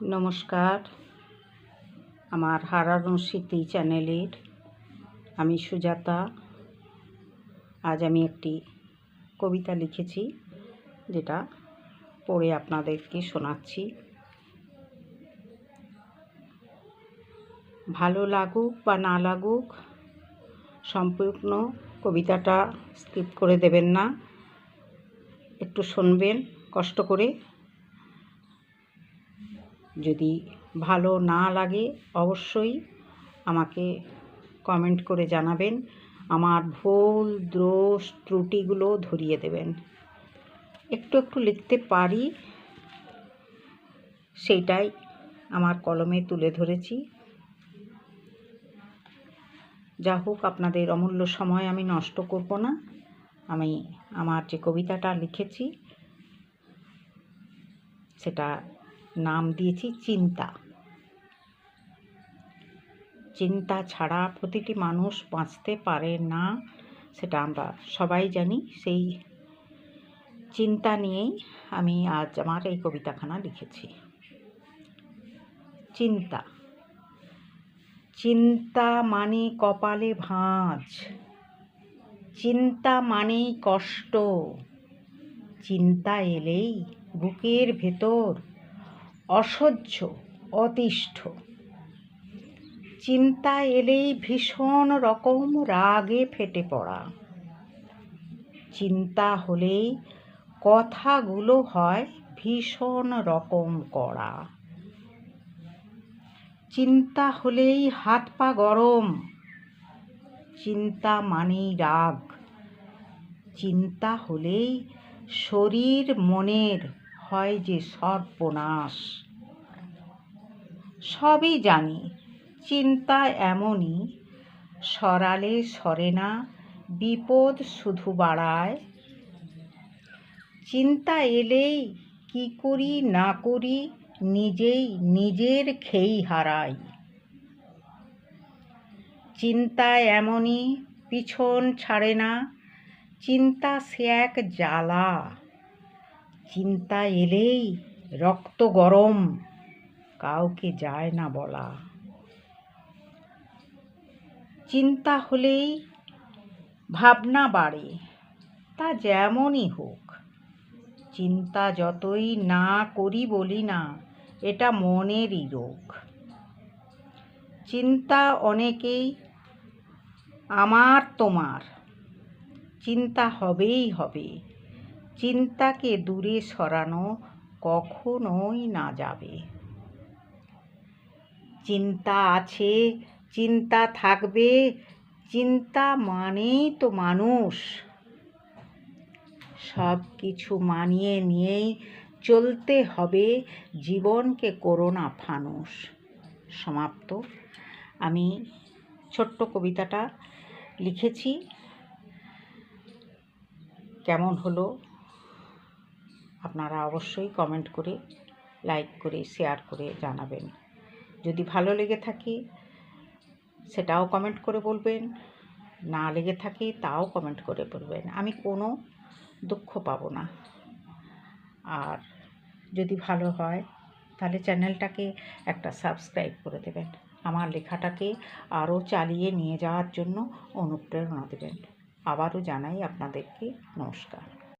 নমস্কার, আমার হারানো স্মৃতি চ্যানেলের আমি সুজাতা। আজ আমি একটি কবিতা লিখেছি, যেটা পড়ে আপনাদেরকে শোনাচ্ছি। ভালো লাগুক বা না লাগুক, সম্পূর্ণ কবিতাটা স্কিপ করে দেবেন না, একটু শুনবেন কষ্ট করে। যদি ভালো না লাগে অবশ্যই আমাকে কমেন্ট করে জানাবেন, আমার ভুল দোষ ত্রুটিগুলো ধরিয়ে দেবেন। একটু একটু লিখতে পারি, সেইটাই আমার কলমে তুলে ধরেছি। যা হোক, আপনাদের অমূল্য সময় আমি নষ্ট করব না। আমি আমার যে কবিতাটা লিখেছি সেটা নাম দিয়েছি চিন্তা। চিন্তা ছাড়া প্রতিটি মানুষ বাঁচতে পারে না, সেটা আমরা সবাই জানি। সেই চিন্তা নিয়েই আমি আজ আমার এই কবিতাখানা লিখেছি। চিন্তা। চিন্তা মানে কপালে ভাঁজ, চিন্তা মানেই কষ্ট, চিন্তা এলেই বুকের ভেতর অসহ্য অতিষ্ঠ, চিন্তা এলেই ভীষণ রকম রাগে ফেটে পড়া, চিন্তা হলেই কথাগুলো হয় ভীষণ রকম কড়া, চিন্তা হলেই হাত পা গরম, চিন্তা মানেই রাগ, চিন্তা হলেই শরীর মনের হয় যে সর্বনাশ। সবই জানি চিন্তা এমনই, সরালে সরে না, বিপদ শুধু বাড়ায়, চিন্তা এলেই কি করি না করি নিজেই নিজের খেই হারাই। চিন্তা এমনই, পিছন ছাড়ে না, চিন্তা সে এক জ্বালা, চিন্তা এলেই রক্ত গরম, কাউকে যায় না বলা। চিন্তা হলেই ভাবনা বাড়ে, তা যেমনই হোক, চিন্তা যতই না করি বলি না, এটা মনেরই রোগ। চিন্তা অনেকেই আমার তোমার, চিন্তা হবেই হবে, চিন্তাকে দূরে সরানো কখনোই না যাবে। চিন্তা আছে, চিন্তা থাকবে, চিন্তা মানেই তো মানুষ, সব কিছু মানিয়ে নিয়েই চলতে হবে, জীবনকে করোনা ফানুষ। সমাপ্ত। আমি ছোট্ট কবিতাটা লিখেছি, কেমন হলো আপনারা অবশ্যই কমেন্ট করে, লাইক করে, শেয়ার করে জানাবেন। যদি ভালো লেগে থাকে সেটাও কমেন্ট করে বলবেন, না লেগে থাকে তাও কমেন্ট করে বলবেন, আমি কোনো দুঃখ পাবো না। আর যদি ভালো হয় তাহলে চ্যানেলটাকে একটা সাবস্ক্রাইব করে দেবেন, আমার লেখাটাকে আরও চালিয়ে নিয়ে যাওয়ার জন্য অনুপ্রেরণা দেবেন। আবারও জানাই আপনাদেরকে নমস্কার।